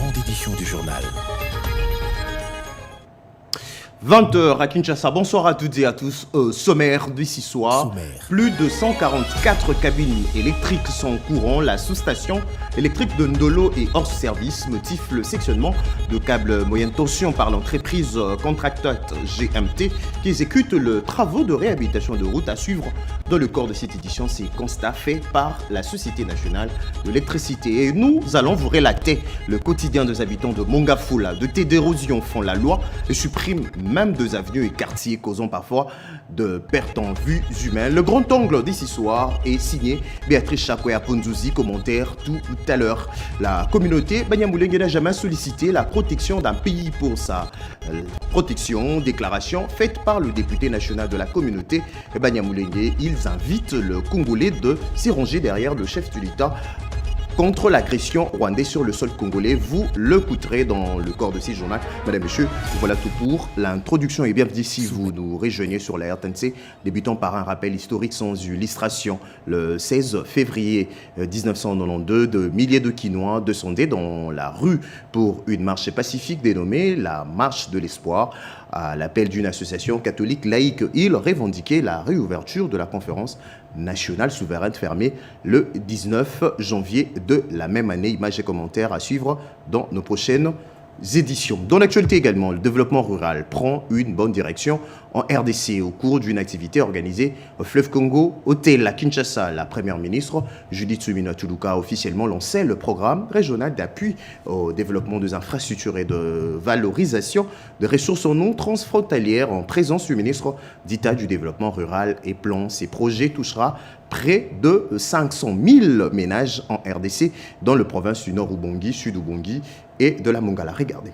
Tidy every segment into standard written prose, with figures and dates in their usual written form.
grande édition du journal. 20h à Kinshasa. Bonsoir à toutes et à tous. Sommaire d'ici soir. Plus de 144 cabines électriques sont en courant. La sous-station électrique de Ndolo est hors service. Motif le sectionnement de câbles moyenne tension par l'entreprise Contractat GMT qui exécute le travaux de réhabilitation de route à suivre dans le corps de cette édition. C'est constat fait par la Société nationale de l'électricité. Et nous allons vous relater le quotidien des habitants de Mongafula. De telles d'érosion font la loi et suppriment même deux avenues et quartiers, causant parfois de pertes en vues humaines. Le grand angle d'ici soir est signé Béatrice Chakwea Ponzouzi, commentaire tout à l'heure. La communauté Banyamulenge n'a jamais sollicité la protection d'un pays pour sa protection. Déclaration faite par le député national de la communauté Banyamulenge. Ils invitent le Congolais de s'y ranger derrière le chef de l'État contre l'agression rwandaise sur le sol congolais. Vous l'écouterez dans le corps de ce journal. Madame, Monsieur, voilà tout pour l'introduction et bienvenue si vous nous rejoignez sur la RTNC. Débutons par un rappel historique sans illustration. Le 16 février 1992, de milliers de Quinois descendaient dans la rue pour une marche pacifique dénommée la Marche de l'Espoir. À l'appel d'une association catholique laïque, ils revendiquaient la réouverture de la conférence nationale souveraine fermée le 19 janvier de la même année. Images et commentaires à suivre dans nos prochaines éditions. Dans l'actualité également, le développement rural prend une bonne direction en RDC au cours d'une activité organisée au fleuve Congo, hôtel à Kinshasa. La première ministre Judith Suminwa Tuluka a officiellement lancé le programme régional d'appui au développement des infrastructures et de valorisation des ressources en eau transfrontalières en présence du ministre d'État du développement rural et plan. Ces projets touchera près de 500 000 ménages en RDC dans le province du Nord Ubangi, Sud Ubangi et de la Mongala. Regardez.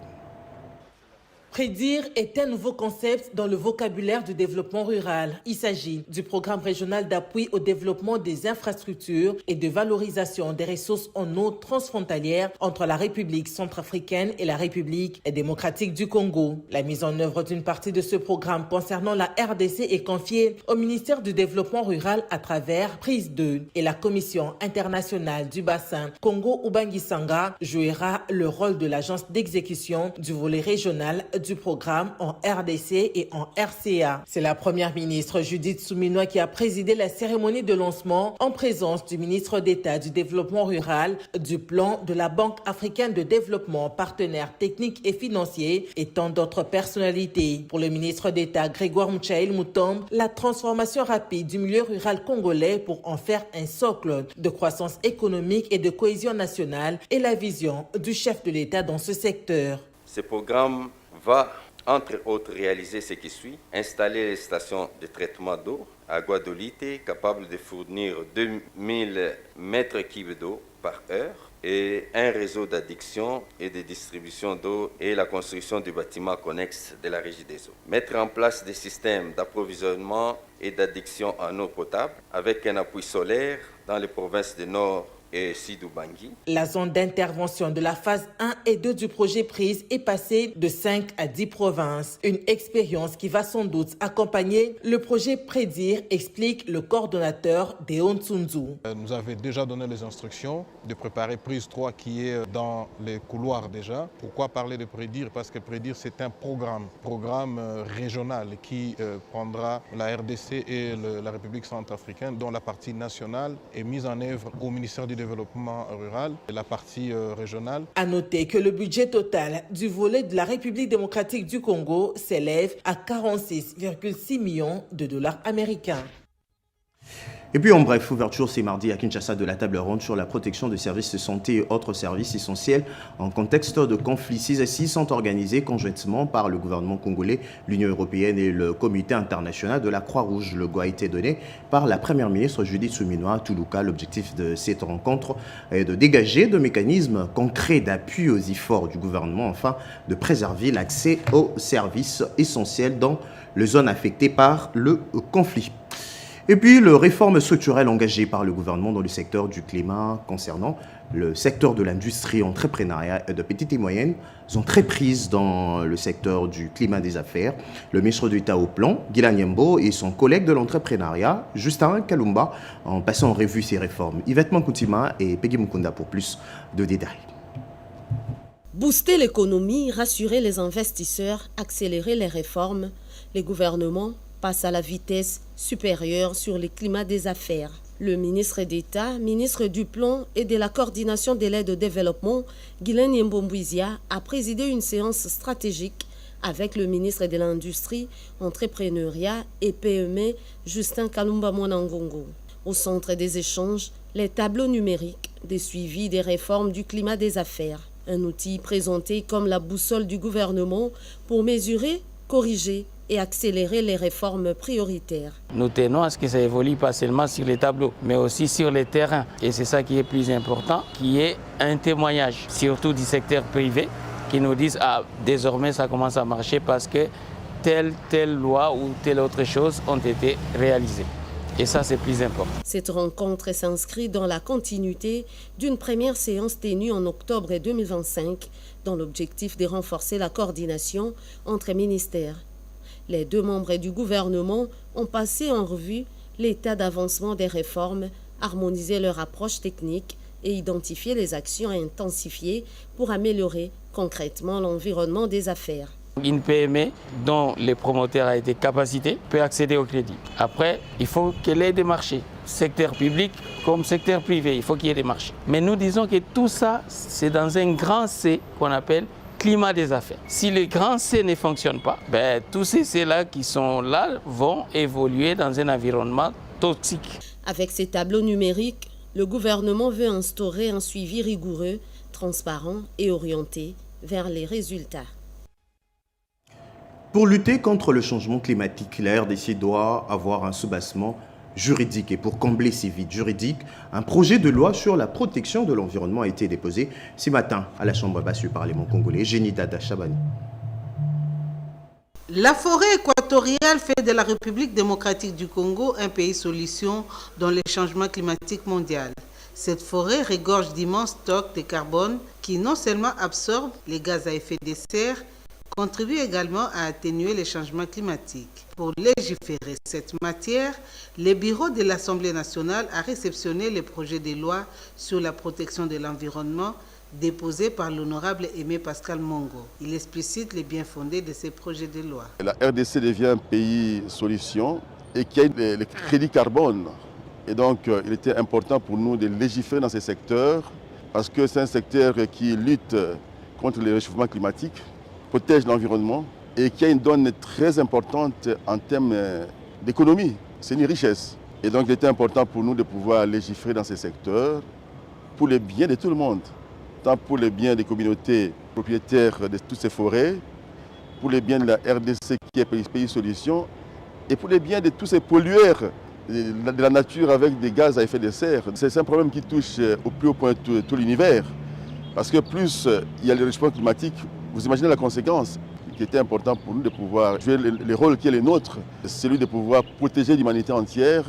Prédire est un nouveau concept dans le vocabulaire du développement rural. Il s'agit du programme régional d'appui au développement des infrastructures et de valorisation des ressources en eau transfrontalières entre la République centrafricaine et la République démocratique du Congo. La mise en œuvre d'une partie de ce programme concernant la RDC est confiée au ministère du Développement rural à travers Prise 2 et la Commission internationale du bassin Congo-Ubangi-Sanga jouera le rôle de l'agence d'exécution du volet régional du programme en RDC et en RCA. C'est la première ministre Judith Suminwa qui a présidé la cérémonie de lancement en présence du ministre d'État du développement rural, du plan de la Banque africaine de développement, partenaire technique et financier et tant d'autres personnalités. Pour le ministre d'État Grégoire Mchaël Moutombe, la transformation rapide du milieu rural congolais pour en faire un socle de croissance économique et de cohésion nationale est la vision du chef de l'État dans ce secteur. Ce programme va, entre autres, réaliser ce qui suit: installer les stations de traitement d'eau à Guadolite, capables de fournir 2000 mètres cubes d'eau par heure, et un réseau d'adduction et de distribution d'eau et la construction du bâtiment connexe de la Régie des eaux. Mettre en place des systèmes d'approvisionnement et d'adduction en eau potable avec un appui solaire dans les provinces du Nord et Sud-Ubangi. La zone d'intervention de la phase 1 et 2 du projet Prise est passée de 5 à 10 provinces. Une expérience qui va sans doute accompagner le projet Prédire, explique le coordonnateur Deon Tsunzu. Nous avons déjà donné les instructions de préparer Prise 3 qui est dans les couloirs déjà. Pourquoi parler de Prédire? Parce que Prédire c'est un programme régional qui prendra la RDC et la République centrafricaine, dont la partie nationale est mise en œuvre au ministère du développement rural et la partie régionale. À noter que le budget total du volet de la République démocratique du Congo s'élève à 46,6 millions de dollars américains. Et puis en bref, ouverture ce mardi à Kinshasa de la table ronde sur la protection des services de santé et autres services essentiels en contexte de conflit. Ces assises sont organisées conjointement par le gouvernement congolais, l'Union européenne et le comité international de la Croix-Rouge. Le go a été donné par la première ministre Judith Suminwa Tuluka. L'objectif de cette rencontre est de dégager des mécanismes concrets d'appui aux efforts du gouvernement afin de préserver l'accès aux services essentiels dans les zones affectées par le conflit. Et puis, les réformes structurelles engagées par le gouvernement dans le secteur du climat concernant le secteur de l'industrie, entrepreneuriat et de petites et moyennes sont très prises dans le secteur du climat des affaires. Le ministre d'État au plan, Guilan Nyembo, et son collègue de l'entrepreneuriat, Justin Kalumba, en passant en revue ces réformes. Yvette Mankoutima et Peggy Mukunda pour plus de détails. Booster l'économie, rassurer les investisseurs, accélérer les réformes, les gouvernements passent à la vitesse supérieure sur le climat des affaires. Le ministre d'État, ministre du Plan et de la coordination de l'aide au développement, Guylaine Yembombouizia, a présidé une séance stratégique avec le ministre de l'Industrie, Entrepreneuriat et PME, Justin Kalumba Mwanangongo. Au centre des échanges, les tableaux numériques des suivis des réformes du climat des affaires. Un outil présenté comme la boussole du gouvernement pour mesurer, corriger et accélérer les réformes prioritaires. Nous tenons à ce que ça évolue pas seulement sur les tableaux, mais aussi sur les terrains. Et c'est ça qui est plus important, qui est un témoignage, surtout du secteur privé, qui nous disent « Ah, désormais ça commence à marcher parce que telle loi ou telle autre chose ont été réalisées ». Et ça, c'est plus important. Cette rencontre s'inscrit dans la continuité d'une première séance tenue en octobre 2025 dans l'objectif de renforcer la coordination entre ministères. Les deux membres du gouvernement ont passé en revue l'état d'avancement des réformes, harmonisé leur approche technique et identifié les actions à intensifier pour améliorer concrètement l'environnement des affaires. Une PME dont le promoteur a été capacité peut accéder au crédit. Après, il faut qu'elle ait des marchés, secteur public comme secteur privé, il faut qu'il y ait des marchés. Mais nous disons que tout ça, c'est dans un grand C qu'on appelle climat des affaires. Si le grand C ne fonctionne pas, tous ces C-là qui sont là vont évoluer dans un environnement toxique. Avec ces tableaux numériques, le gouvernement veut instaurer un suivi rigoureux, transparent et orienté vers les résultats. Pour lutter contre le changement climatique, la RDC doit avoir un soubassement juridique. Et pour combler ces vides juridiques, un projet de loi sur la protection de l'environnement a été déposé ce matin à la Chambre basse du Parlement congolais. Génie Dada Chabani. La forêt équatoriale fait de la République démocratique du Congo un pays solution dans le changement climatique mondial. Cette forêt regorge d'immenses stocks de carbone qui non seulement absorbent les gaz à effet de serre, contribue également à atténuer les changements climatiques. Pour légiférer cette matière, le bureau de l'Assemblée nationale a réceptionné le projet de loi sur la protection de l'environnement déposé par l'honorable Aimé Pascal Mongo. Il explicite les bien-fondés de ces projets de loi. La RDC devient un pays solution et qui a le crédit carbone. Et donc, il était important pour nous de légiférer dans ces secteurs parce que c'est un secteur qui lutte contre le réchauffement climatique, protège l'environnement et qui a une donne très importante en termes d'économie. C'est une richesse. Et donc il était important pour nous de pouvoir légiférer dans ces secteurs pour le bien de tout le monde, tant pour le bien des communautés propriétaires de toutes ces forêts, pour le bien de la RDC qui est pays solution et pour le bien de tous ces pollueurs de la nature avec des gaz à effet de serre. C'est un problème qui touche au plus haut point tout l'univers parce que plus il y a le réchauffement climatique, vous imaginez la conséquence qui était important pour nous de pouvoir jouer le rôle qui est le nôtre, celui de pouvoir protéger l'humanité entière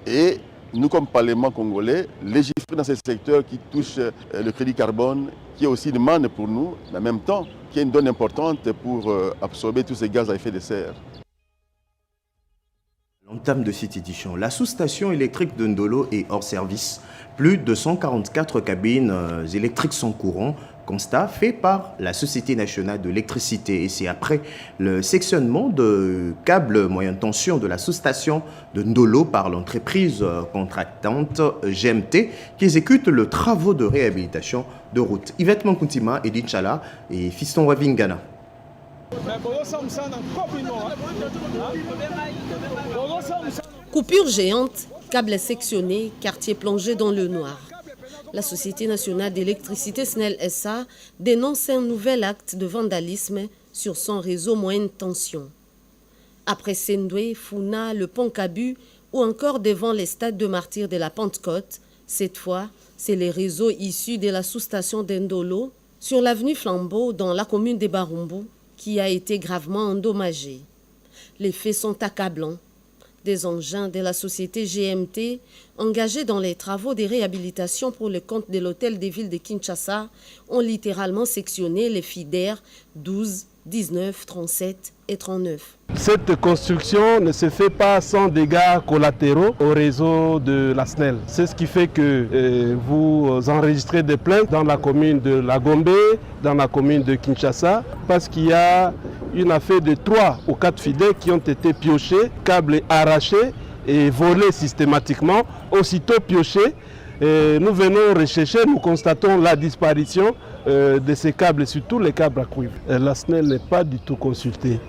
et nous comme Parlement congolais, légiférer dans ces secteurs qui touchent le crédit carbone, qui est aussi une manne pour nous, mais en même temps qui est une donne importante pour absorber tous ces gaz à effet de serre. L'entame de cette édition, la sous-station électrique de Ndolo est hors service. Plus de 144 cabines électriques sans courant, constat fait par la Société nationale de l'électricité. Et c'est après le sectionnement de câbles moyenne tension de la sous-station de Ndolo par l'entreprise contractante GMT qui exécute le travaux de réhabilitation de route. Yvette Mankuntima, Edith Chala et Fiston Wavingana. Coupure géante, câbles sectionnés, quartier plongé dans le noir. La Société nationale d'électricité SNEL SA dénonce un nouvel acte de vandalisme sur son réseau moyenne tension. Après Sendoué, Funa, le pont Kabu ou encore devant les stades de martyrs de la Pentecôte, cette fois, c'est les réseaux issus de la sous-station d'Ndolo sur l'avenue Flambeau dans la commune de Barumbu qui a été gravement endommagé. Les faits sont accablants. Des engins de la société GMT engagés dans les travaux de réhabilitation pour le compte de l'hôtel des villes de Kinshasa ont littéralement sectionné les feeders 12, 19, 37 et 39. Cette construction ne se fait pas sans dégâts collatéraux au réseau de la SNEL. C'est ce qui fait que vous enregistrez des plaintes dans la commune de La Gombe, dans la commune de Kinshasa, parce qu'il y a une affaire de 3 ou 4 fidèles qui ont été piochés, câbles arrachés et volés systématiquement, aussitôt piochés. Nous venons rechercher, nous constatons la disparition de ces câbles, surtout les câbles à cuivre. La SNEL n'est pas du tout consultée.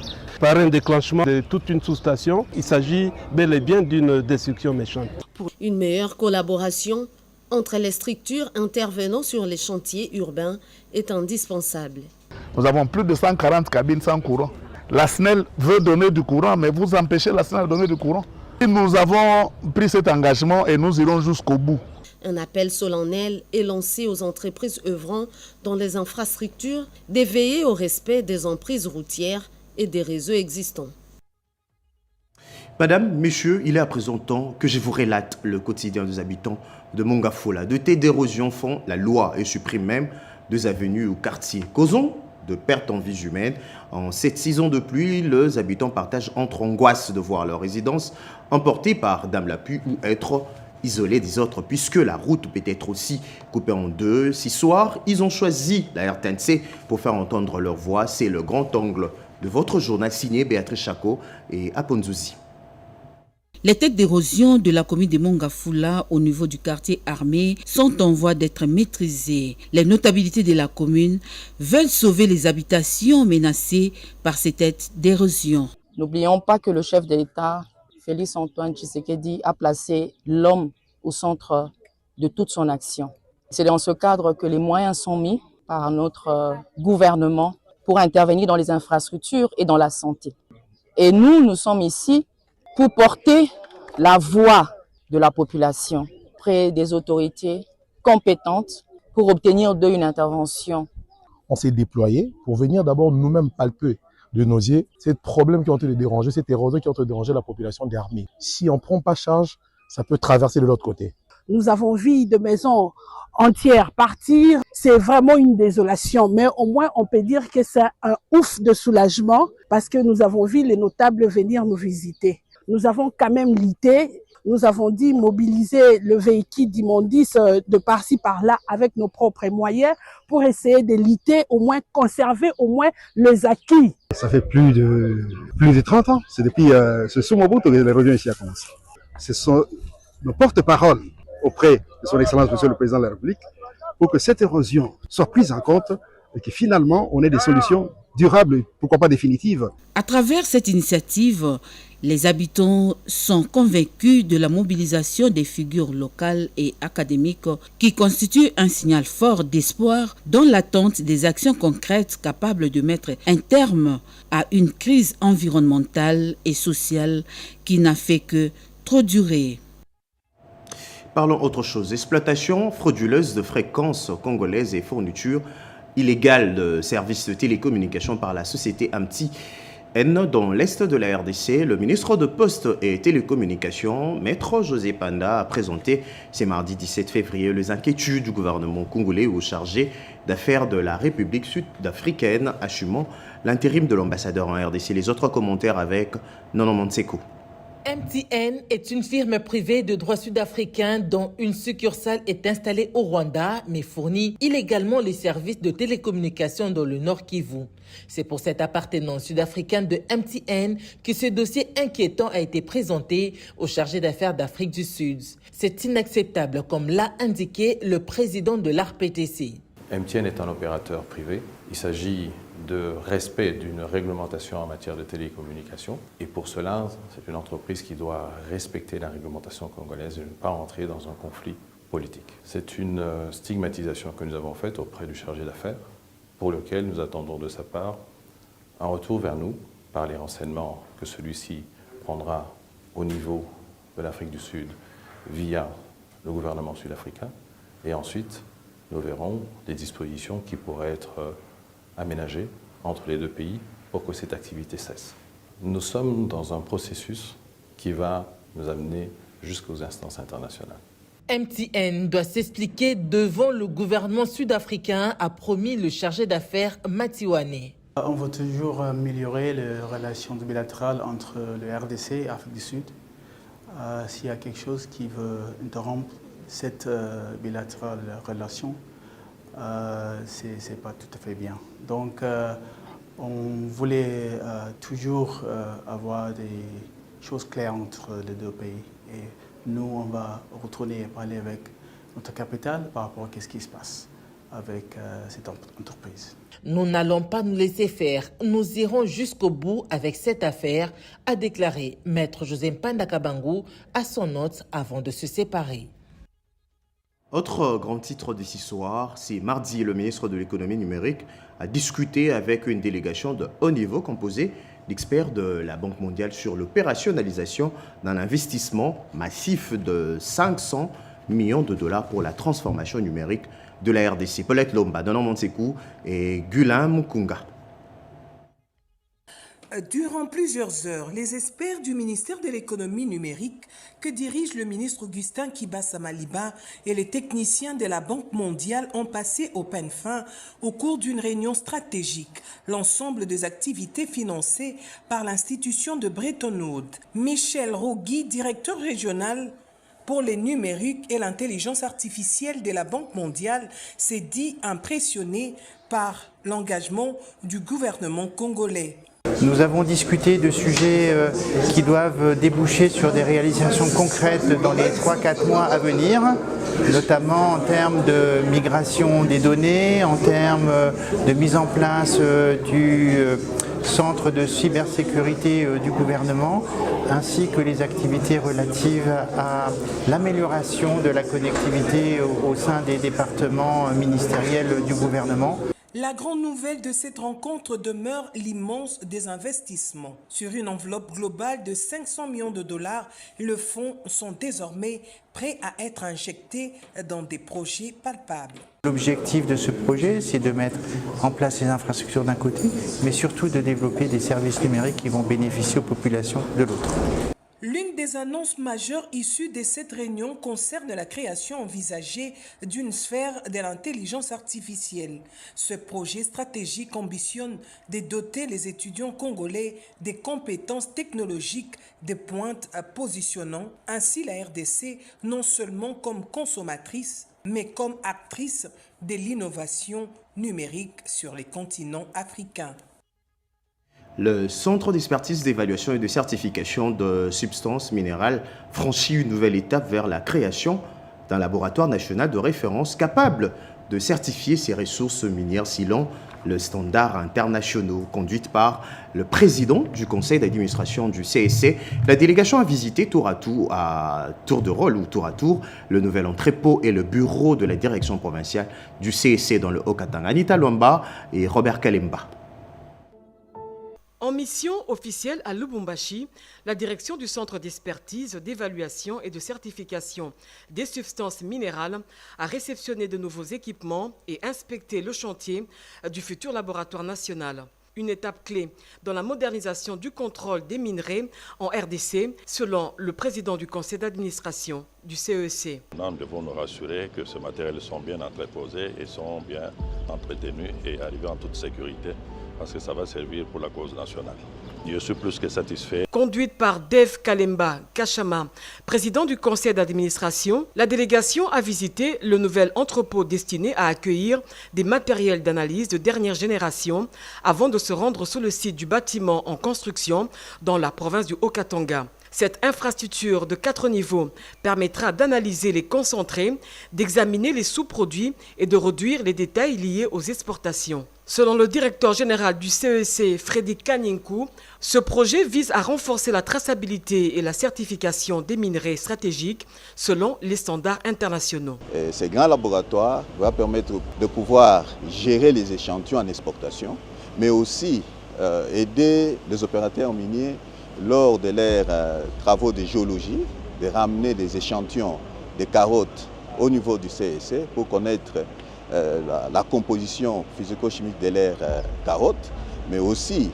Par un déclenchement de toute une sous-station, il s'agit bel et bien d'une destruction méchante. Pour une meilleure collaboration entre les structures intervenant sur les chantiers urbains est indispensable. Nous avons plus de 140 cabines sans courant. La SNEL veut donner du courant, mais vous empêchez la SNEL de donner du courant. Nous avons pris cet engagement et nous irons jusqu'au bout. Un appel solennel est lancé aux entreprises œuvrant dans les infrastructures d'éveiller au respect des emprises routières et des réseaux existants. Madame, messieurs, il est à présent temps que je vous relate le quotidien des habitants de Mongafula. De telles d'érosion font la loi et suppriment même 2 avenues ou quartiers. Causons de pertes en vie humaine. En cette saison de pluie, les habitants partagent entre angoisse de voir leur résidence emportée par Dame la pluie ou être isolés des autres, puisque la route peut être aussi coupée en 2. Ce soir, ils ont choisi la RTNC pour faire entendre leur voix. C'est le grand angle de votre journal signé Béatrice Chako et Aponzouzi. Les têtes d'érosion de la commune de Mongafula au niveau du quartier armé sont en voie d'être maîtrisées. Les notabilités de la commune veulent sauver les habitations menacées par ces têtes d'érosion. N'oublions pas que le chef de l'État, Félix Antoine Tshisekedi, a placé l'homme au centre de toute son action. C'est dans ce cadre que les moyens sont mis par notre gouvernement pour intervenir dans les infrastructures et dans la santé. Et nous sommes ici pour porter la voix de la population près des autorités compétentes pour obtenir d'eux une intervention. On s'est déployé pour venir d'abord nous-mêmes palper de nos yeux ces problèmes qui ont été dérangés, cette érosion qui ont été dérangé la population des armées. Si on ne prend pas charge, ça peut traverser de l'autre côté. Nous avons vu de maisons entières partir. C'est vraiment une désolation, mais au moins on peut dire que c'est un ouf de soulagement parce que nous avons vu les notables venir nous visiter. Nous avons quand même lutté, nous avons dit mobiliser le véhicule d'immondices de par-ci par-là avec nos propres moyens pour essayer de lutter, au moins conserver au moins les acquis. Ça fait plus de 30 ans, c'est depuis ce Sumobutu que l'érosion ici a commencé. Ce sont nos porte-paroles auprès de son Excellence Monsieur le Président de la République pour que cette érosion soit prise en compte et que finalement on ait des solutions durables, pourquoi pas définitives. À travers cette initiative, les habitants sont convaincus de la mobilisation des figures locales et académiques qui constituent un signal fort d'espoir dans l'attente des actions concrètes capables de mettre un terme à une crise environnementale et sociale qui n'a fait que trop durer. Parlons autre chose. Exploitation frauduleuse de fréquences congolaises et fourniture illégale de services de télécommunications par la société Amti N dans l'est de la RDC. Le ministre de Poste et Télécommunications, Maître José Panda, a présenté ce mardi 17 février les inquiétudes du gouvernement congolais au chargé d'affaires de la République sud-africaine, assumant l'intérim de l'ambassadeur en RDC. Les autres commentaires avec Nono Monseko. MTN est une firme privée de droit sud-africain dont une succursale est installée au Rwanda, mais fournit illégalement les services de télécommunication dans le Nord Kivu. C'est pour cette appartenance sud-africaine de MTN que ce dossier inquiétant a été présenté au chargé d'affaires d'Afrique du Sud. C'est inacceptable, comme l'a indiqué le président de l'ARPTC. MTN est un opérateur privé. Il s'agit de respect d'une réglementation en matière de télécommunication. Et pour cela, c'est une entreprise qui doit respecter la réglementation congolaise et ne pas entrer dans un conflit politique. C'est une stigmatisation que nous avons faite auprès du chargé d'affaires, pour lequel nous attendons de sa part un retour vers nous par les renseignements que celui-ci prendra au niveau de l'Afrique du Sud via le gouvernement sud-africain. Et ensuite, nous verrons des dispositions qui pourraient être aménagées entre les deux pays pour que cette activité cesse. Nous sommes dans un processus qui va nous amener jusqu'aux instances internationales. MTN doit s'expliquer devant le gouvernement sud-africain, a promis le chargé d'affaires Matiwane. On veut toujours améliorer les relations bilatérales entre le RDC et l'Afrique du Sud. S'il y a quelque chose qui veut interrompre cette bilatérale relation, c'est pas tout à fait bien. Donc, on voulait toujours avoir des choses claires entre les deux pays. Et nous, on va retourner et parler avec notre capitale par rapport à ce qui se passe avec cette entreprise. Nous n'allons pas nous laisser faire. Nous irons jusqu'au bout avec cette affaire, a déclaré Maître José Mpanda Kabangu à son hôte avant de se séparer. Autre grand titre de ce soir, c'est mardi, le ministre de l'économie numérique a discuté avec une délégation de haut niveau composée d'experts de la Banque mondiale sur l'opérationnalisation d'un investissement massif de 500 millions de dollars pour la transformation numérique de la RDC. Paulette Lomba, Donan Monsekou et Gulam Mukunga. Durant plusieurs heures, les experts du ministère de l'économie numérique que dirige le ministre Augustin Kibasa Maliba et les techniciens de la Banque mondiale ont passé au peigne fin au cours d'une réunion stratégique l'ensemble des activités financées par l'institution de Bretton Woods. Michel Rogui, directeur régional pour les numériques et l'intelligence artificielle de la Banque mondiale, s'est dit impressionné par l'engagement du gouvernement congolais. Nous avons discuté de sujets qui doivent déboucher sur des réalisations concrètes dans les 3-4 mois à venir, notamment en termes de migration des données, en termes de mise en place du centre de cybersécurité du gouvernement, ainsi que les activités relatives à l'amélioration de la connectivité au sein des départements ministériels du gouvernement. La grande nouvelle de cette rencontre demeure l'immense désinvestissement. Sur une enveloppe globale de 500 millions de dollars, les fonds sont désormais prêts à être injectés dans des projets palpables. L'objectif de ce projet, c'est de mettre en place les infrastructures d'un côté, mais surtout de développer des services numériques qui vont bénéficier aux populations de l'autre. L'une des annonces majeures issues de cette réunion concerne la création envisagée d'une sphère de l'intelligence artificielle. Ce projet stratégique ambitionne de doter les étudiants congolais des compétences technologiques de pointe, positionnant ainsi la RDC non seulement comme consommatrice, mais comme actrice de l'innovation numérique sur les continents africains. Le Centre d'expertise, d'évaluation et de certification de substances minérales franchit une nouvelle étape vers la création d'un laboratoire national de référence capable de certifier ces ressources minières selon le standard international. Conduite par le président du conseil d'administration du CSC, la délégation a visité tour à tour le nouvel entrepôt et le bureau de la direction provinciale du CSC dans le Haut-Katanga. Anita Luamba et Robert Kalemba. En mission officielle à Lubumbashi, la direction du Centre d'expertise, d'évaluation et de certification des substances minérales a réceptionné de nouveaux équipements et inspecté le chantier du futur laboratoire national. Une étape clé dans la modernisation du contrôle des minerais en RDC, selon le président du conseil d'administration du CEC. Nous devons nous rassurer que ces matériels sont bien entreposés et sont bien entretenus et arrivés en toute sécurité, parce que ça va servir pour la cause nationale. Je suis plus que satisfait. Conduite par Dave Kalemba Kachama, président du conseil d'administration, la délégation a visité le nouvel entrepôt destiné à accueillir des matériels d'analyse de dernière génération avant de se rendre sur le site du bâtiment en construction dans la province du Haut-Katanga. Cette infrastructure de 4 niveaux permettra d'analyser les concentrés, d'examiner les sous-produits et de réduire les détails liés aux exportations. Selon le directeur général du CEC, Freddy Kanyinku, ce projet vise à renforcer la traçabilité et la certification des minerais stratégiques selon les standards internationaux. Ce grand laboratoire va permettre de pouvoir gérer les échantillons en exportation, mais aussi aider les opérateurs miniers lors de leurs travaux de géologie, de ramener des échantillons de carottes au niveau du CSC pour connaître la composition physico-chimique de leurs carottes, mais aussi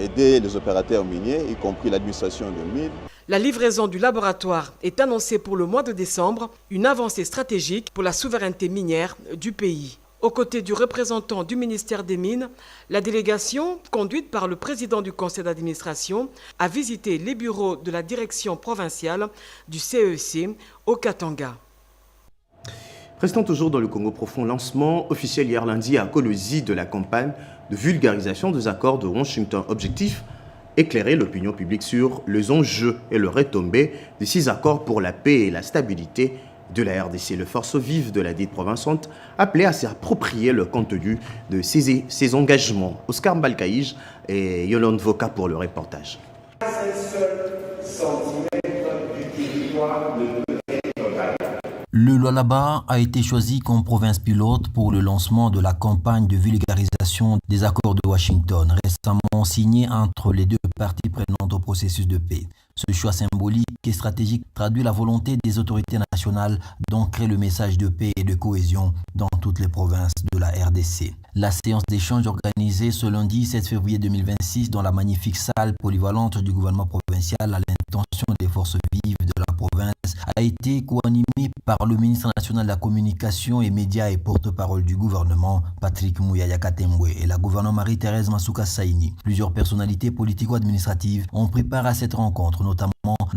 aider les opérateurs miniers, y compris l'administration de mines. La livraison du laboratoire est annoncée pour le mois de décembre, une avancée stratégique pour la souveraineté minière du pays. Aux côtés du représentant du ministère des Mines, la délégation, conduite par le président du conseil d'administration, a visité les bureaux de la direction provinciale du CEC au Katanga. Restons toujours dans le Congo profond. Lancement officiel hier lundi à Kolwezi de la campagne de vulgarisation des accords de Washington. Objectif, éclairer l'opinion publique sur les enjeux et le retombées de ces accords pour la paix et la stabilité de la RDC. Les forces vives de la dite province ont appelé à s'approprier le contenu de ces engagements. Oscar Mbalkaïj et Yolande Voka pour le reportage. Un seul centimètre du territoire ne peut être total. Le Lualaba a été choisi comme province pilote pour le lancement de la campagne de vulgarisation des accords de Washington, récemment signé entre les deux parties prenantes au processus de paix. Ce choix symbolique et stratégique traduit la volonté des autorités nationales d'ancrer le message de paix et de cohésion dans toutes les provinces de la RDC. La séance d'échange organisée ce lundi 7 février 2026 dans la magnifique salle polyvalente du gouvernement provincial à l'intention des forces vives de la province a été co-animée par le ministre national de la communication et médias et porte-parole du gouvernement Patrick Mouyaya Katembwe et la gouverneure Marie-Thérèse Masuka Saini. Plusieurs personnalités politico-administratives ont pris part à cette rencontre, notamment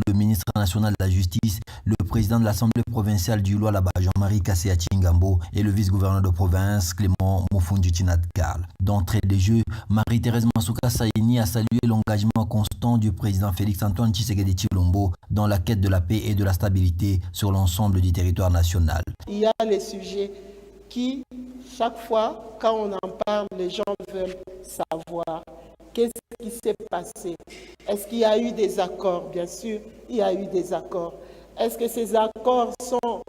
le ministre national de la Justice, le président de l'Assemblée provinciale du Lualaba, Jean-Marie Kasséa Chingambo, et le vice-gouverneur de province, Clément Moufoundji Karl. D'entrée des jeux, Marie-Thérèse Masuka Saini a salué l'engagement constant du président Félix-Antoine Tshisekedi Tshilombo dans la quête de la paix et de la stabilité sur l'ensemble du territoire national. Il y a les sujets qui, chaque fois, quand on en parle, les gens veulent savoir. Qu'est-ce qui s'est passé? Est-ce qu'il y a eu des accords? Bien sûr, il y a eu des accords. Est-ce que ces accords sont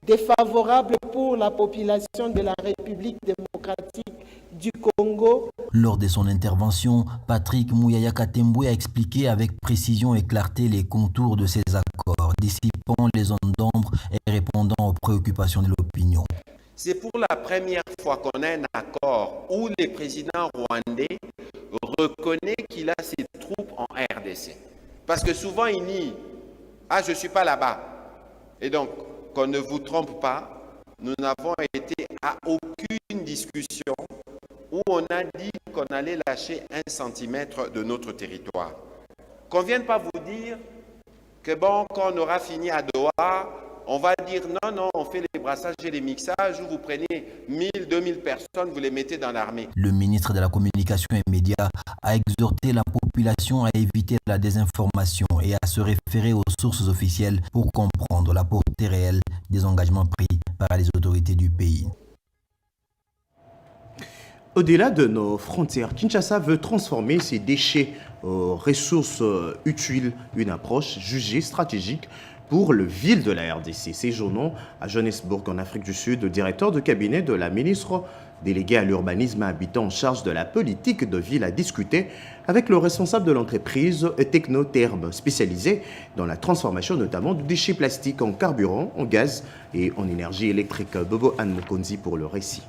défavorables pour la population de la République démocratique du Congo? Lors de son intervention, Patrick Mouyaya Katembwe a expliqué avec précision et clarté les contours de ces accords, dissipant les zones d'ombre et répondant aux préoccupations de l'opinion. C'est pour la première fois qu'on a un accord où le président rwandais reconnaît qu'il a ses troupes en RDC. Parce que souvent il dit « Ah, je ne suis pas là-bas ». Et donc, qu'on ne vous trompe pas, nous n'avons été à aucune discussion où on a dit qu'on allait lâcher 1 centimètre de notre territoire. Qu'on ne vienne pas vous dire que bon, quand on aura fini à Doha, on va dire non, on fait les brassages et les mixages où vous prenez 1000, 2000 personnes, vous les mettez dans l'armée. Le ministre de la Communication et Médias a exhorté la population à éviter la désinformation et à se référer aux sources officielles pour comprendre la portée réelle des engagements pris par les autorités du pays. Au-delà de nos frontières, Kinshasa veut transformer ses déchets en ressources utiles, une approche jugée stratégique pour le ville de la RDC. Séjournons à Johannesburg, en Afrique du Sud, le directeur de cabinet de la ministre déléguée à l'urbanisme et habitant en charge de la politique de ville a discuté avec le responsable de l'entreprise Technotherm, spécialisée dans la transformation notamment de déchets plastiques en carburant, en gaz et en énergie électrique. Bobo Anne Mokonzi pour le récit.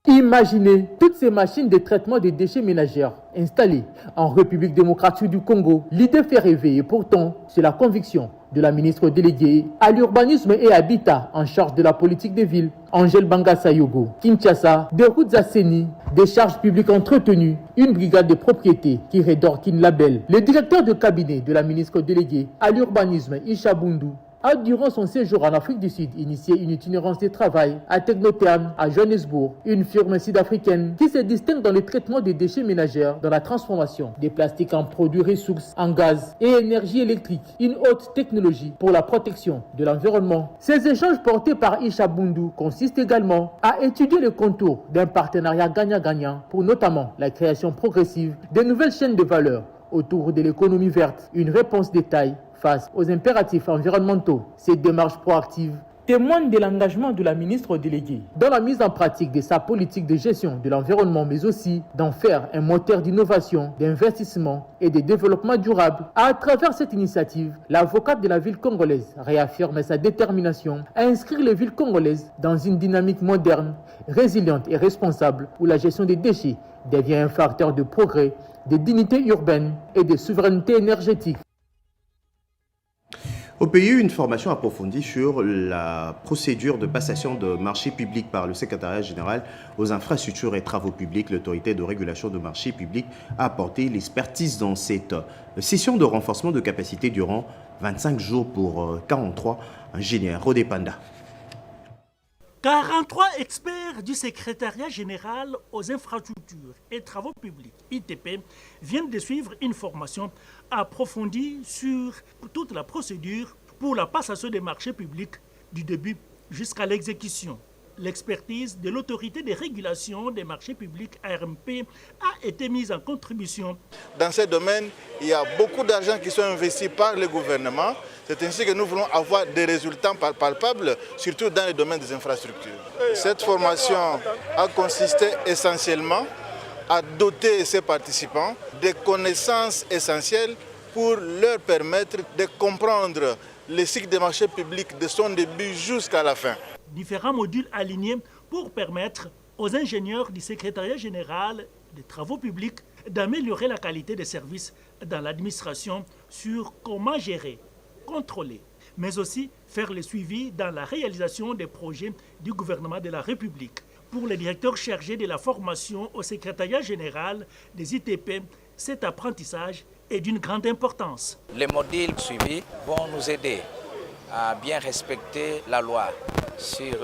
Imaginez toutes ces machines de traitement des déchets ménagers installées en République démocratique du Congo. L'idée fait rêver et pourtant, c'est la conviction de la ministre déléguée à l'urbanisme et habitat en charge de la politique des villes, Angèle Bangassayogo. Kinshasa, des routes assainies, des charges publiques entretenues, une brigade de propriété qui rédorquine label. Le directeur de cabinet de la ministre déléguée à l'urbanisme, Isha Bundu, a, durant son séjour en Afrique du Sud, initié une itinérance de travail à Technotherm, à Johannesburg, une firme sud-africaine qui se distingue dans le traitement des déchets ménagers, dans la transformation des plastiques en produits ressources, en gaz et énergie électrique, une haute technologie pour la protection de l'environnement. Ces échanges portés par Isha Bundu consistent également à étudier les contours d'un partenariat gagnant-gagnant pour notamment la création progressive de nouvelles chaînes de valeur autour de l'économie verte, une réponse de taille face aux impératifs environnementaux. Cette démarche proactive témoigne de l'engagement de la ministre déléguée dans la mise en pratique de sa politique de gestion de l'environnement, mais aussi d'en faire un moteur d'innovation, d'investissement et de développement durable. À travers cette initiative, l'avocate de la ville congolaise réaffirme sa détermination à inscrire les villes congolaises dans une dynamique moderne, résiliente et responsable où la gestion des déchets devient un facteur de progrès, de dignité urbaine et de souveraineté énergétique. Au pays, une formation approfondie sur la procédure de passation de marchés publics par le secrétariat général aux infrastructures et travaux publics. L'autorité de régulation de marchés publics a apporté l'expertise dans cette session de renforcement de capacité durant 25 jours pour 43 ingénieurs. Rodé Panda. 43 experts du secrétariat général aux infrastructures et travaux publics, ITP, viennent de suivre une formation approfondie sur toute la procédure pour la passation des marchés publics du début jusqu'à l'exécution. L'expertise de l'autorité de régulation des marchés publics ARMP a été mise en contribution. Dans ce domaine, il y a beaucoup d'argent qui sont investis par le gouvernement. C'est ainsi que nous voulons avoir des résultats palpables, surtout dans le domaine des infrastructures. Cette formation a consisté essentiellement à doter ces participants de connaissances essentielles pour leur permettre de comprendre le cycle des marchés publics de son début jusqu'à la fin. Différents modules alignés pour permettre aux ingénieurs du secrétariat général des travaux publics d'améliorer la qualité des services dans l'administration sur comment gérer, contrôler, mais aussi faire le suivi dans la réalisation des projets du gouvernement de la République. Pour les directeurs chargés de la formation au secrétariat général des ITP, cet apprentissage est d'une grande importance. Les modules suivis vont nous aider à bien respecter la loi sur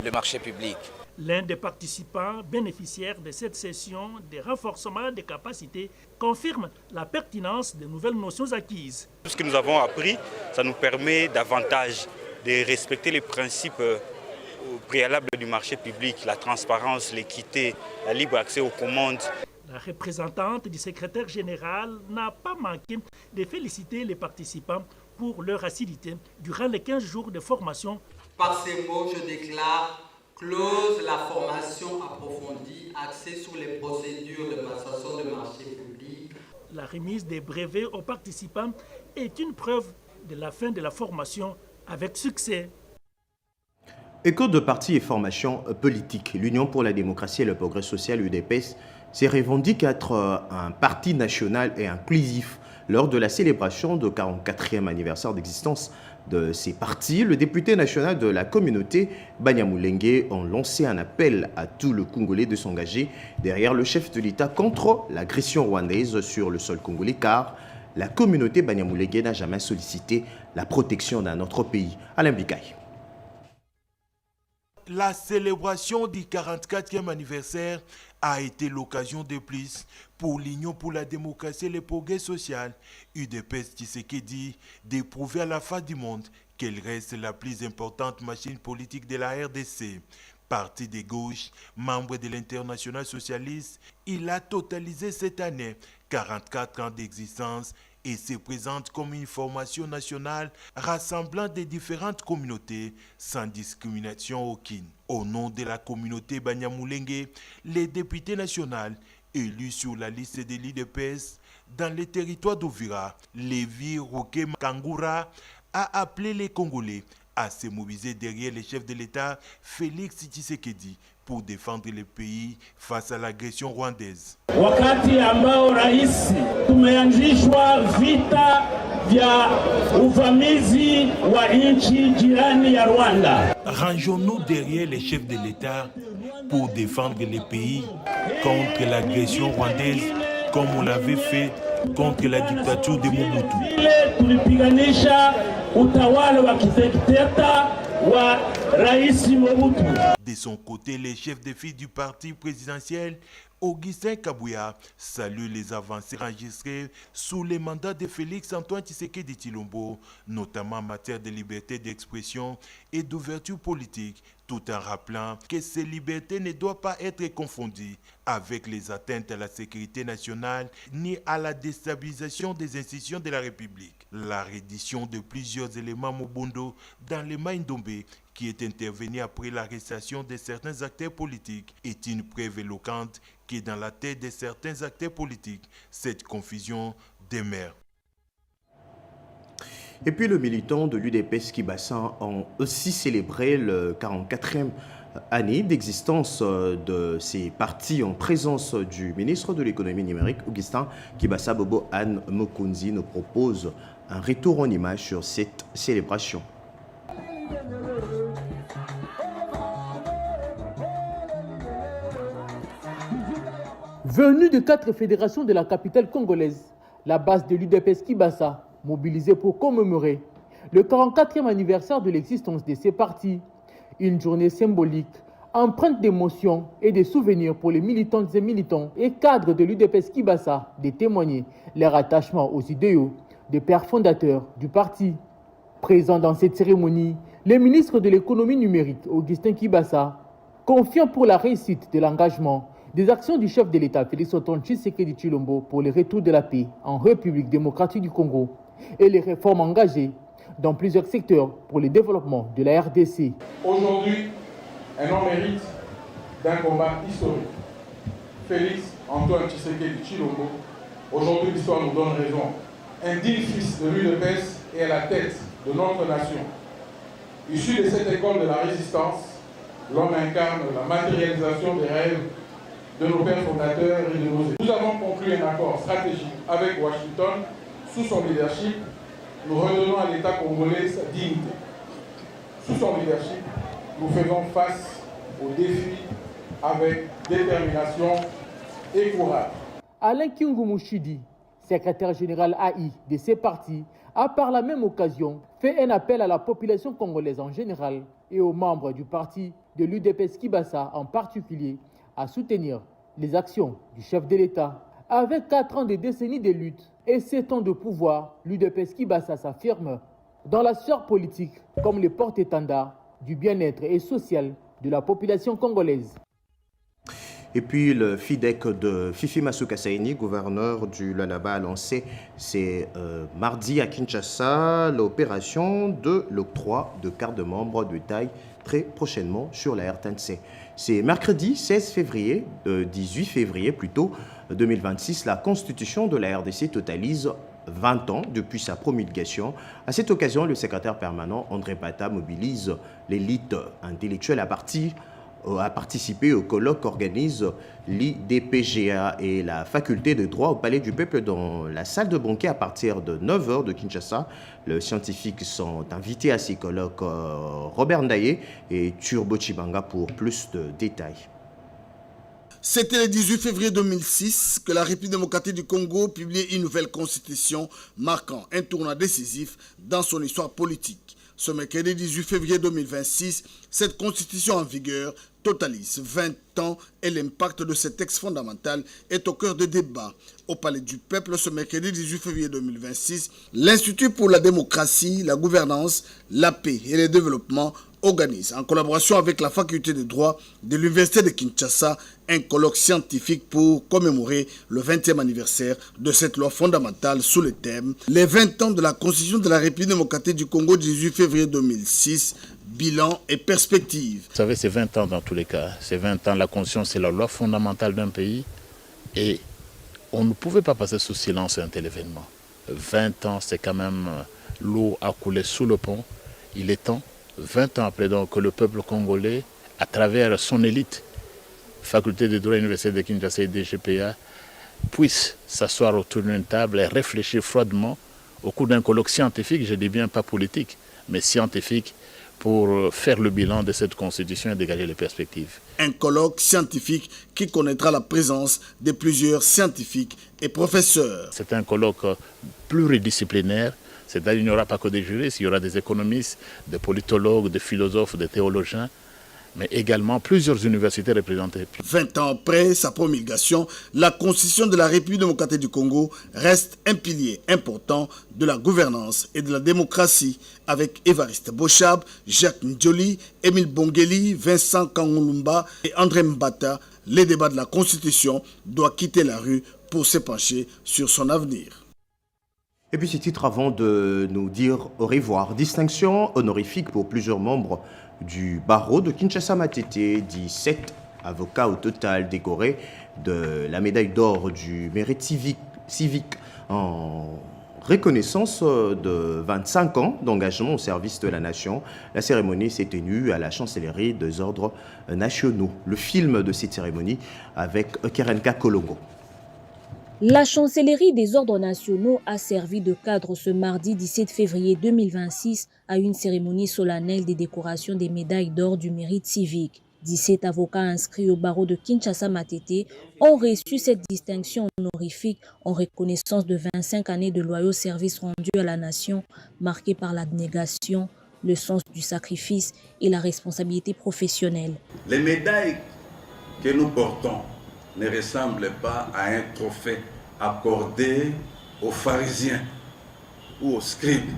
le marché public. L'un des participants bénéficiaires de cette session de renforcement des capacités confirme la pertinence des nouvelles notions acquises. Tout ce que nous avons appris, ça nous permet davantage de respecter les principes préalables du marché public, la transparence, l'équité, le libre accès aux commandes. La représentante du secrétaire général n'a pas manqué de féliciter les participants pour leur assiduité durant les 15 jours de formation. Par ces mots, je déclare close la formation approfondie axée sur les procédures de passation de marchés publics. La remise des brevets aux participants est une preuve de la fin de la formation avec succès. Écho de parti et formation politique, l'Union pour la démocratie et le progrès social, UDPS, se revendique être un parti national et inclusif. Lors de la célébration du 44e anniversaire d'existence de ces partis, le député national de la communauté Banyamulenge a lancé un appel à tout le Congolais de s'engager derrière le chef de l'État contre l'agression rwandaise sur le sol congolais, car la communauté Banyamulenge n'a jamais sollicité la protection d'un autre pays. Alain Bikaï. La célébration du 44e anniversaire a été l'occasion de plus pour l'Union pour la démocratie et le progrès social, UDPS Tshisekedi, d'éprouver à la face du monde qu'elle reste la plus importante machine politique de la RDC. Parti de gauche, membre de l'Internationale socialiste, il a totalisé cette année 44 ans d'existence et se présente comme une formation nationale rassemblant des différentes communautés sans discrimination aucune. Au nom de la communauté Banyamulenge, les députés nationaux élus sur la liste de l'UDPS dans le territoire d'Uvira, Lévi Roque Kangura, a appelé les Congolais à se mobiliser derrière le chef de l'État, Félix Tshisekedi, pour défendre le pays face à l'agression rwandaise. Wakati ambao rais tumeanzishwa vita vya uvamizi wa nchi jirani ya Rwanda. Rangeons-nous derrière les chefs de l'État pour défendre le pays contre l'agression rwandaise comme on l'avait fait contre la dictature de Mobutu. Tulipiganisha utawala wa kidikteta wa Rais Mobutu. De son côté, les chefs de file du parti présidentiel, Augustin Kabouya, salue les avancées enregistrées sous les mandats de Félix Antoine Tshisekedi Tshilombo, notamment en matière de liberté d'expression et d'ouverture politique, tout en rappelant que ces libertés ne doivent pas être confondues avec les atteintes à la sécurité nationale ni à la déstabilisation des institutions de la République. La reddition de plusieurs éléments Mobondo dans les Maïndombe, qui est intervenu après l'arrestation de certains acteurs politiques, est une preuve éloquente que dans la tête de certains acteurs politiques, cette confusion demeure. Et puis le militant de l'UDPS Kibassan ont aussi célébré le 44e année d'existence de ces partis en présence du ministre de l'économie numérique, Augustin Kibasa Bobo Anne Mokonzi, nous propose un retour en image sur cette célébration. Venu de 4 fédérations de la capitale congolaise, la base de l'UDPS Kibasa, mobilisée pour commémorer le 44e anniversaire de l'existence de ces partis. Une journée symbolique, empreinte d'émotions et de souvenirs pour les militantes et militants et cadres de l'UDPS Kibasa de témoigner leur attachement aux idéaux des pères fondateurs du parti. Présent dans cette cérémonie, le ministre de l'économie numérique, Augustin Kibasa, confiant pour la réussite de l'engagement des actions du chef de l'État, Félix Antoine Tshisekedi Tshilombo, pour le retour de la paix en République démocratique du Congo et les réformes engagées dans plusieurs secteurs pour le développement de la RDC. Aujourd'hui, un homme mérite d'un combat historique. Félix Antoine Tshisekedi Tshilombo, aujourd'hui l'histoire nous donne raison. Un digne fils de l'UDPS est à la tête de notre nation. Issu de cette école de la résistance, l'homme incarne la matérialisation des rêves de nos pères fondateurs et de nos élus. Nous avons conclu un accord stratégique avec Washington. Sous son leadership, nous redonnons à l'État congolais sa dignité. Sous son leadership, nous faisons face aux défis avec détermination et courage. Alain Kyungumushidi, secrétaire général AI de ces partis, a par la même occasion fait un appel à la population congolaise en général et aux membres du parti de l'UDPS Kibasa en particulier à soutenir les actions du chef de l'État. Avec 4 ans de décennies de lutte et 7 ans de pouvoir, l'UDPS Kibasa s'affirme dans la sphère politique comme le porte-étendard du bien-être et social de la population congolaise. Et puis le FIDEC de Fifi Masuka Saini, gouverneur du Lualaba, a lancé mardi à Kinshasa l'opération de l'octroi de cartes de membres de taille très prochainement sur la RTNC. C'est mercredi 18 février plutôt 2026, la constitution de la RDC totalise 20 ans depuis sa promulgation. À cette occasion, le secrétaire permanent André Pata mobilise l'élite intellectuelle à participer au colloque qu'organise l'IDPGA et la faculté de droit au Palais du Peuple dans la salle de banquet à partir de 9h de Kinshasa. Les scientifiques sont invités à ces colloques. Robert Ndaye et Turbo Chibanga pour plus de détails. C'était le 18 février 2006 que la République démocratique du Congo publiait une nouvelle constitution marquant un tournant décisif dans son histoire politique. Ce mercredi 18 février 2026, cette constitution en vigueur totalise 20 ans et l'impact de ce texte fondamental est au cœur des débats. Au Palais du Peuple, ce mercredi 18 février 2026, l'Institut pour la démocratie, la gouvernance, la paix et le développement organise, en collaboration avec la faculté de droit de l'Université de Kinshasa, un colloque scientifique pour commémorer le 20e anniversaire de cette loi fondamentale sous le thème « Les 20 ans de la Constitution de la République démocratique du Congo 18 février 2006, bilan et perspective ». Vous savez, c'est 20 ans dans tous les cas. C'est 20 ans, la Constitution, c'est la loi fondamentale d'un pays et on ne pouvait pas passer sous silence un tel événement. 20 ans, c'est quand même l'eau a coulé sous le pont. Il est temps. 20 ans après donc que le peuple congolais, à travers son élite, faculté de droit, université de Kinshasa et DGPA, puisse s'asseoir autour d'une table et réfléchir froidement au cours d'un colloque scientifique, je dis bien pas politique, mais scientifique, pour faire le bilan de cette constitution et dégager les perspectives. Un colloque scientifique qui connaîtra la présence de plusieurs scientifiques et professeurs. C'est un colloque pluridisciplinaire. C'est-à-dire qu'il n'y aura pas que des juristes, il y aura des économistes, des politologues, des philosophes, des théologiens, mais également plusieurs universités représentées. 20 ans après sa promulgation, la Constitution de la République démocratique du Congo reste un pilier important de la gouvernance et de la démocratie, avec Évariste Bochab, Jacques Ndjoli, Émile Bongeli, Vincent Kangulumba et André Mbata. Les débats de la Constitution doivent quitter la rue pour se pencher sur son avenir. Et puis ce titre avant de nous dire au revoir. Distinction honorifique pour plusieurs membres du barreau de Kinshasa-Matete, 17 avocats au total décorés de la médaille d'or du mérite civique en reconnaissance de 25 ans d'engagement au service de la nation. La cérémonie s'est tenue à la chancellerie des ordres nationaux. Le film de cette cérémonie avec Kerenka Kolongo. La chancellerie des ordres nationaux a servi de cadre ce mardi 17 février 2026 à une cérémonie solennelle des décorations des médailles d'or du mérite civique. 17 avocats inscrits au barreau de Kinshasa-Matete ont reçu cette distinction honorifique en reconnaissance de 25 années de loyaux services rendus à la nation, marqués par l'abnégation, le sens du sacrifice et la responsabilité professionnelle. Les médailles que nous portons ne ressemblent pas à un trophée accordé aux pharisiens ou aux scribes.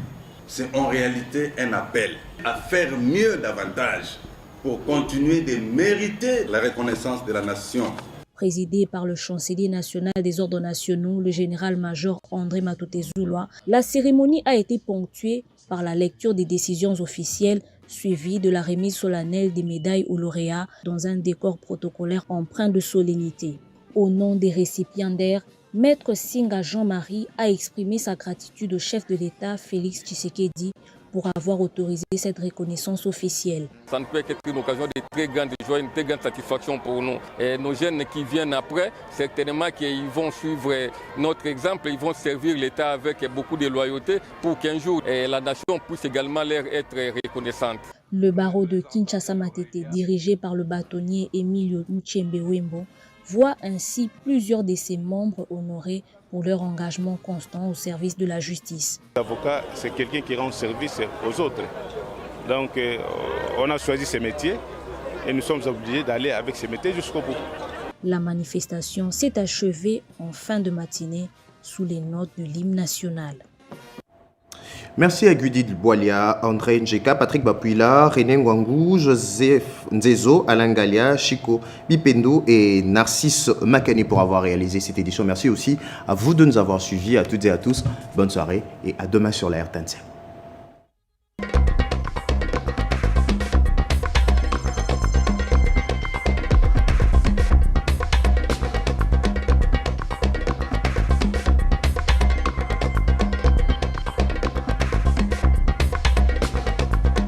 C'est en réalité un appel à faire mieux davantage pour continuer de mériter la reconnaissance de la nation. Présidé par le chancelier national des ordres nationaux, le général-major André Matoté-Zoulois, la cérémonie a été ponctuée par la lecture des décisions officielles suivie de la remise solennelle des médailles aux lauréats dans un décor protocolaire empreint de solennité. Au nom des récipiendaires, Maître Singa Jean-Marie a exprimé sa gratitude au chef de l'État, Félix Tshisekedi, pour avoir autorisé cette reconnaissance officielle. Ça ne peut qu'être une occasion de très grande joie, une très grande satisfaction pour nous. Et nos jeunes qui viennent après, certainement qu'ils vont suivre notre exemple, ils vont servir l'État avec beaucoup de loyauté pour qu'un jour la nation puisse également leur être reconnaissante. Le barreau de Kinshasa-Matete, dirigé par le bâtonnier Emilio Muchembe-Wembo, voit ainsi plusieurs de ses membres honorés pour leur engagement constant au service de la justice. L'avocat, c'est quelqu'un qui rend service aux autres. Donc, on a choisi ce métier et nous sommes obligés d'aller avec ce métier jusqu'au bout. La manifestation s'est achevée en fin de matinée sous les notes de l'hymne national. Merci à Gudit Boilia, André Njeka, Patrick Bapuila, René Ngwangou, Joseph Nzezo, Alain Galia, Chico Bipendo et Narcisse Makani pour avoir réalisé cette édition. Merci aussi à vous de nous avoir suivis, à toutes et à tous. Bonne soirée et à demain sur la RTNC.